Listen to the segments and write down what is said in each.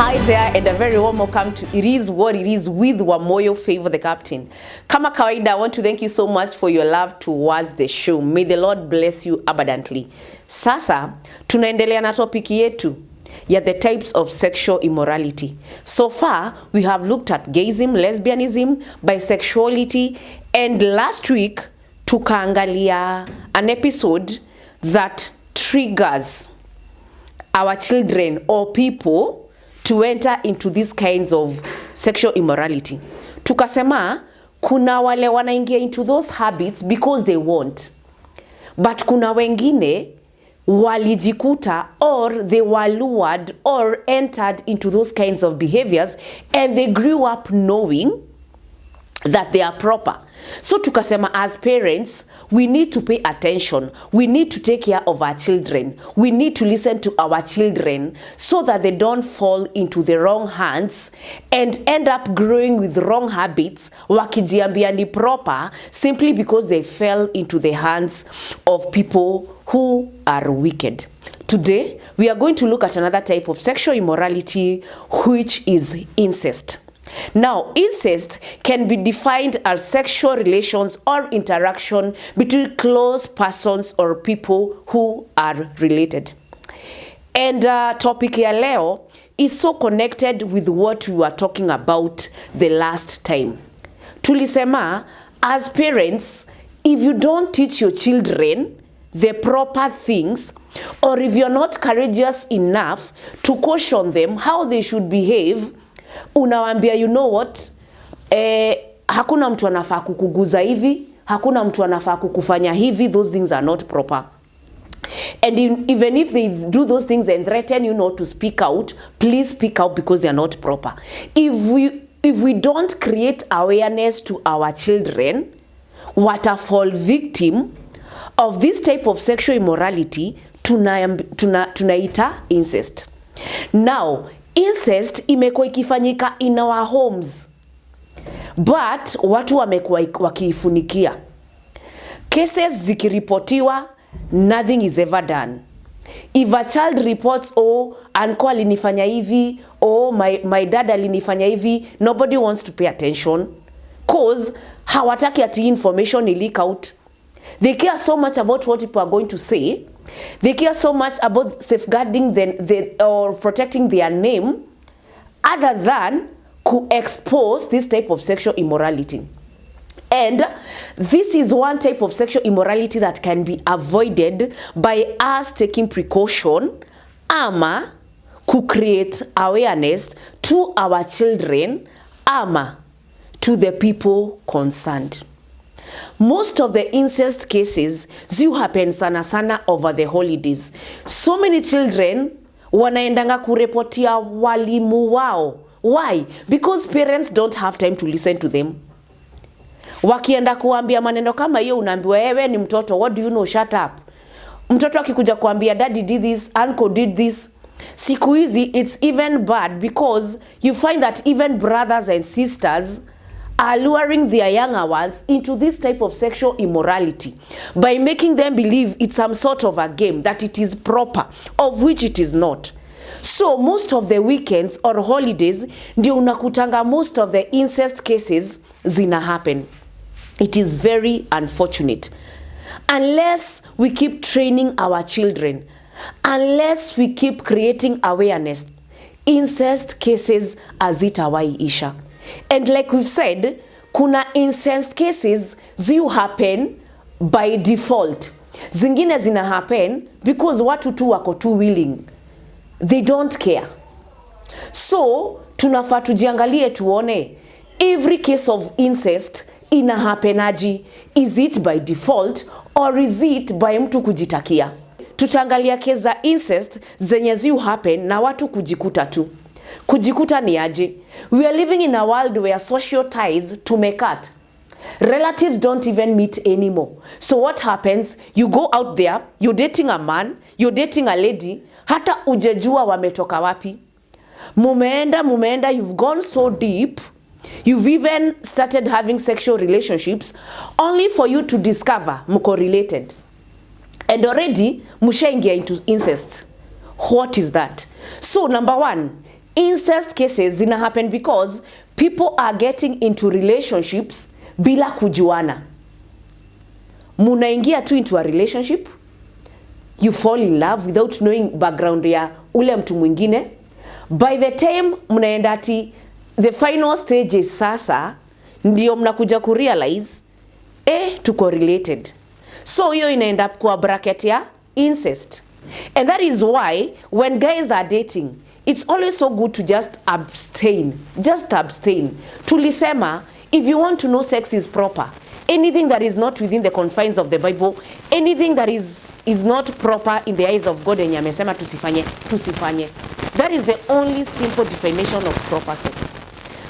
Hi there and a very warm welcome to It Is What It Is with Wamoyo Favor the Captain. Kama kawaida, I want to thank you so much for your love towards the show. May the Lord bless you abundantly. Sasa, tunaendelea na topic yetu ya the types of sexual immorality. So far, we have looked at gayism, lesbianism, bisexuality, and last week, tukaangalia an episode that triggers our children or people to enter into these kinds of sexual immorality. Tukasema kuna wale wanaingia into those habits because they want. But kuna wengine walijikuta or they were lured or entered into those kinds of behaviors and they grew up knowing that they are proper. So tukasema as parents, we need to pay attention. We need to take care of our children. We need to listen to our children so that they don't fall into the wrong hands and end up growing with wrong habits, wakijiambia ni proper, simply because they fell into the hands of people who are wicked. Today, we are going to look at another type of sexual immorality, which is incest. Now, incest can be defined as sexual relations or interaction between close persons or people who are related. And topic ya leo is so connected with what we were talking about the last time. Tulisema, as parents, if you don't teach your children the proper things, or if you're not courageous enough to caution them how they should behave, unawambia, you know what, hakuna mtu anafaa kukuguza hivi, hakuna mtu anafaa kukufanya hivi, those things are not proper. And even if they do those things and threaten you not to speak out, please speak out because they are not proper. If we don't create awareness to our children, what a fall victim of this type of sexual immorality, tunaita incest. Now, incest imekuwa ikifanyika in our homes, but watu wamekuwa wakiifunikia. Cases zikiripotiwa, nothing is ever done. If a child reports, oh, uncle alinifanya hivi, oh, my dad alinifanya hivi, nobody wants to pay attention cause hawataki ati information leak out. They care so much about what people are going to say. They care so much about safeguarding or protecting their name, other than to expose this type of sexual immorality. And this is one type of sexual immorality that can be avoided by us taking precaution, ama to create awareness to our children, ama to the people concerned. Most of the incest cases do happen sana over the holidays. So many children wanaendanga kureportia walimu wao. Why? Because parents don't have time to listen to them. Wakienda kuambia maneno kama hiyo, unaambiwa wewe ni mtoto, what do you know, shut up. Mtoto akikuja kuambia daddy did this, uncle did this, siku hizi it's even bad because you find that even brothers and sisters are luring their younger ones into this type of sexual immorality by making them believe it's some sort of a game, that it is proper, of which it is not. So most of the weekends or holidays, ndio unakutanga most of the incest cases zina happen. It is very unfortunate. Unless we keep training our children, unless we keep creating awareness, incest cases hazitawahi isha. And like we've said, kuna incest cases zi happen by default. Zingine zina happen because watu tu wako too willing. They don't care. So, tunafaa tujiangalie tuone, every case of incest ina happenaji. Is it by default or is it by mtu kujitakia? Tutaangalia case za incest zenye zi happen na watu kujikuta tu. Kujikuta ni aje? We are living in a world where social ties tumekat. Relatives don't even meet anymore. So what happens? You go out there, you're dating a man, you're dating a lady, hata ujejua wametoka wapi. Mumeenda, you've gone so deep, you've even started having sexual relationships, only for you to discover mko related. And already, mushaingia into incest. What is that? So number one, Incest cases zina happen because people are getting into relationships bila kujuana. Munaingia tu into a relationship, you fall in love without knowing background ya ule mtu mwingine. By the time mnaenda ati the final stages, sasa ndio mnakuja kurealize tuko related. So hiyo inaenda up kwa bracket ya incest. And that is why when guys are dating, it's always so good to just abstain. Just abstain. Tulisema, if you want to know sex is proper, anything that is not within the confines of the Bible, anything that is not proper in the eyes of God, and yamesema tusifanye, tusifanye. That is the only simple definition of proper sex.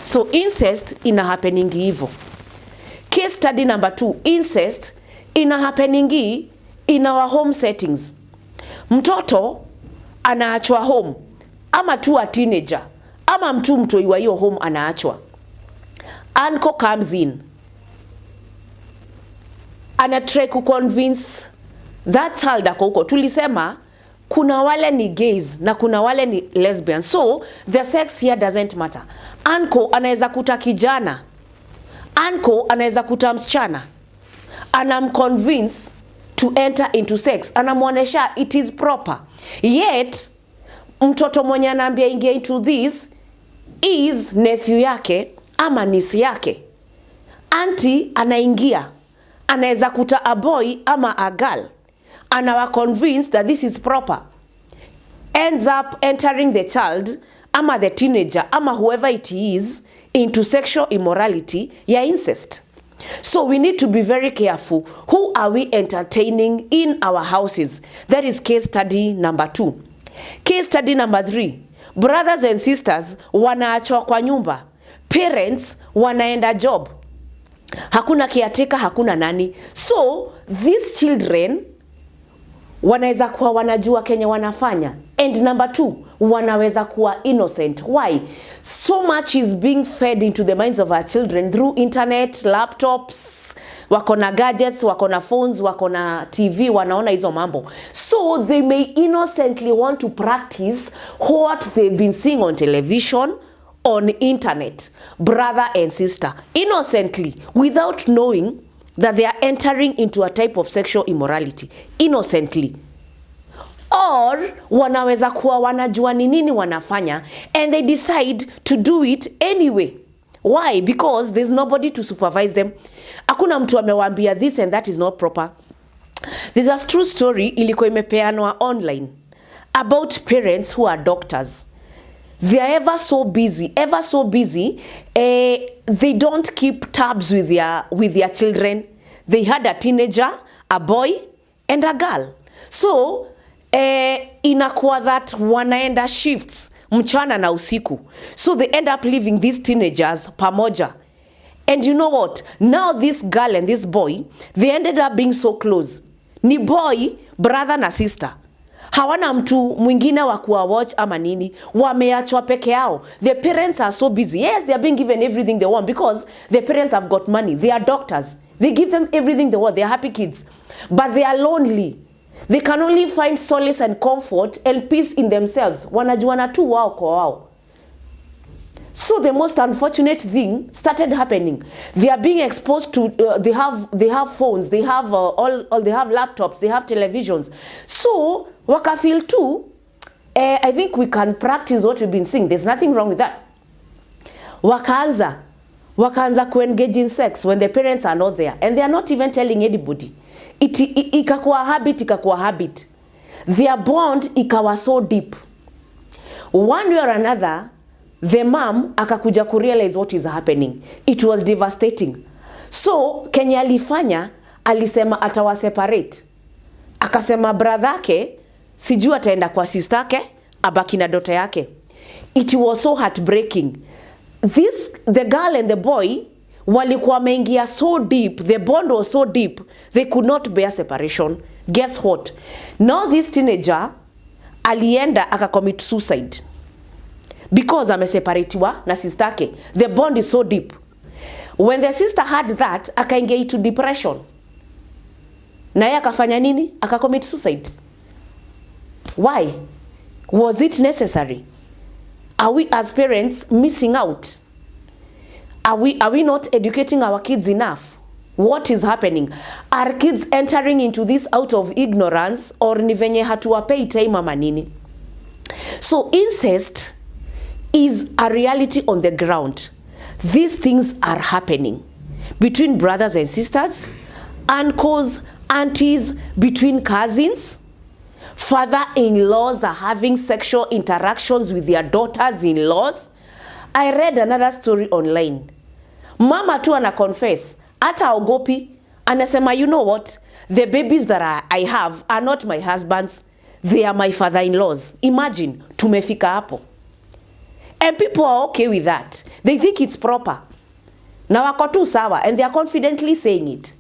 So incest ina happening hivyo. Case study number 2, incest ina happening in our home settings. Mtoto anaachwa home, ama tu a teenager, ama mtu mtoi wa hiyo home anaachwa. Uncle comes in, ana try to convince that child ako huko. Tulisema kuna wale ni gays na kuna wale ni lesbians, so the sex here doesn't matter. Uncle anaweza kuta kijana, uncle anaweza kuta msichana, anamconvince to enter into sex, anamuonesha it is proper. Yet mtoto mwenye anaambia ingia into this is nephew yake ama niece yake. Auntie anaingia, anaweza kuta a boy ama a girl, anawa convinced that this is proper, ends up entering the child ama the teenager ama whoever it is into sexual immorality ya incest. So we need to be very careful. Who are we entertaining in our houses? That is case study number 2. Case study number 3. Brothers and sisters wanaachwa kwa nyumba. Parents wanaenda job. Hakuna caretaker, hakuna nani. So these children wanaweza kuwa wanajua Kenya wanafanya. And number 2, wanaweza kuwa innocent. Why? So much is being fed into the minds of our children through internet, laptops, wako na gadgets, wako na phones, wako na TV, wanaona hizo mambo. So they may innocently want to practice what they've been seeing on television, on internet, brother and sister, innocently, without knowing that they are entering into a type of sexual immorality, innocently. Or wanaweza kuwa wanajua ni nini wanafanya and they decide to do it anyway. Why? Because there's nobody to supervise them. Hakuna mtu amewaambia this and that is not proper. There's a true story ilikuwa imepeanwa online about parents who are doctors. They are ever so busy, they don't keep tabs with their children. They had a teenager, a boy and a girl. So inakuwa that wanaenda shifts mchana na usiku. So they end up leaving these teenagers pamoja. And you know what? Now this girl and this boy, they ended up being so close. Ni boy, brother na sister. Hawana mtu mwingine wa kuwa watch ama nini. Wameachwa peke yao. The parents are so busy. Yes, they are being given everything they want because the parents have got money. They are doctors. They give them everything they want. They are happy kids. But they are lonely. They can only find solace and comfort and peace in themselves. Wanajuana tu wao kwa wao. So the most unfortunate thing started happening. They are being exposed to they have phones, they have they have laptops, they have televisions. So wakafeel too, I think we can practice what we've been seeing. There's nothing wrong with that. Wakaanza ku-engage in sex when the parents are not there and they are not even telling anybody. Ikakuwa habit. Their bond ikawa so deep. One way or another, the mom akakuja kurealize what is happening. It was devastating. So Kenya alifanya, alisema atawa separate. Akasema brother yake sijui ataenda kwa sister yake abaki na daughter yake. It was so heartbreaking. The girl and the boy walikuwa wameingia so deep, the bond was so deep, they could not bear separation. Guess what? Now this teenager alienda akacommit suicide because ameseparatiwa na sister yake. The bond is so deep. When the sister had that, akaingia into depression. Na yeye akafanya nini? Akacommit suicide. Why? Was it necessary? Are we as parents missing out? Are we not educating our kids enough? What is happening? Are kids entering into this out of ignorance, or ni venye hatuwapei time ama nini? So incest is a reality on the ground. These things are happening between brothers and sisters, uncles, aunties, between cousins. Father-in-laws are having sexual interactions with their daughters-in-laws. I read another story online. Mama tu ana confess, hata ogopi, anasema, you know what? The babies that I have are not my husband's, they are my father-in-laws. Imagine, tumefika hapo. And people are okay with that. They think it's proper. Na wako tu sawa, and they are confidently saying it.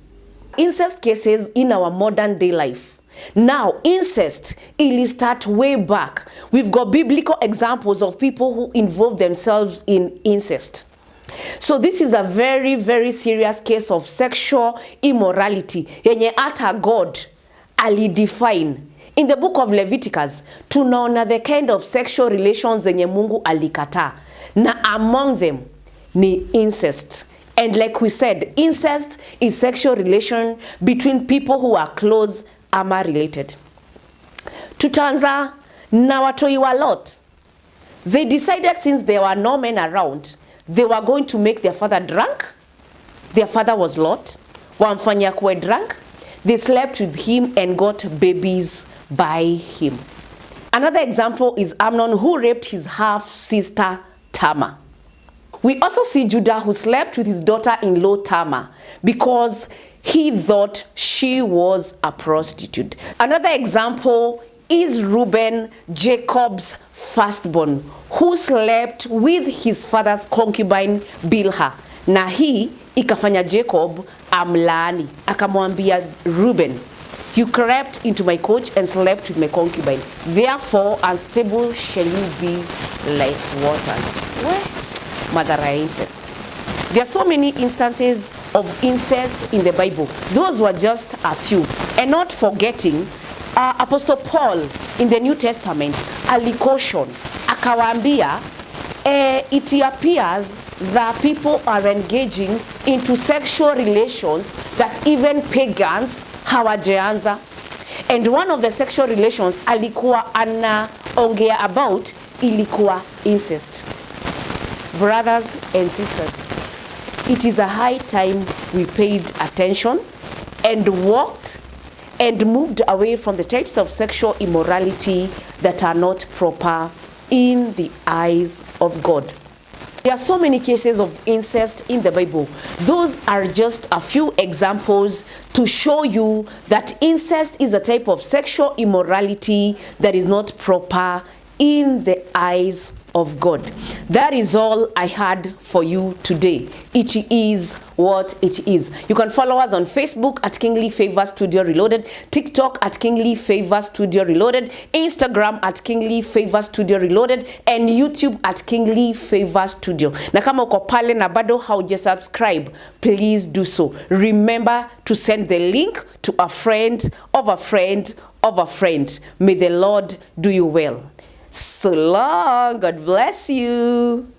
Incest cases in our modern day life. Now, incest, it'll start way back. We've got biblical examples of people who involve themselves in incest. So this is a very, very serious case of sexual immorality. Yenye ata God alidefine. In the book of Leviticus, tunaona the kind of sexual relations zenye Mungu alikata. Na among them ni incest. And like we said, incest is sexual relation between people who are close ama related. Tutaanza na watoi wa Lot. They decided since there were no men around, they were going to make their father drunk. Their father was Lot. Wamfanya kuwe drunk. They slept with him and got babies by him. Another example is Amnon, who raped his half-sister Tamar. We also see Judah, who slept with his daughter-in-law Tamar because he thought she was a prostitute. Another example is Reuben, Jacob's firstborn, who slept with his father's concubine Bilhah. Na hii ikafanya Jacob amlaani, akamwambia Reuben, you crept into my coach and slept with my concubine. Therefore, unstable shall you be like waters. Mother incest. There are so many instances of incest in the Bible. Those were just a few. And not forgetting, Apostle Paul in the New Testament, alicaution, akawaambia, it appears that people are engaging into sexual relations that even pagans hawajaanza. And one of the sexual relations alikuwa anaongea about ilikuwa incest. Brothers and sisters, it is a high time we paid attention and walked and moved away from the types of sexual immorality that are not proper in the eyes of God. There are so many cases of incest in the Bible. Those are just a few examples to show you that incest is a type of sexual immorality that is not proper in the eyes of God. That is all I had for you today. It is what it is. You can follow us on Facebook at Kingly Favor Studio Reloaded, TikTok at Kingly Favor Studio Reloaded, Instagram at Kingly Favor Studio Reloaded, and YouTube at Kingly Favor Studio. Na kama uko pale na bado hauja subscribe, please do so. Remember to send the link to a friend of a friend of a friend. May the Lord do you well. So long. God bless you.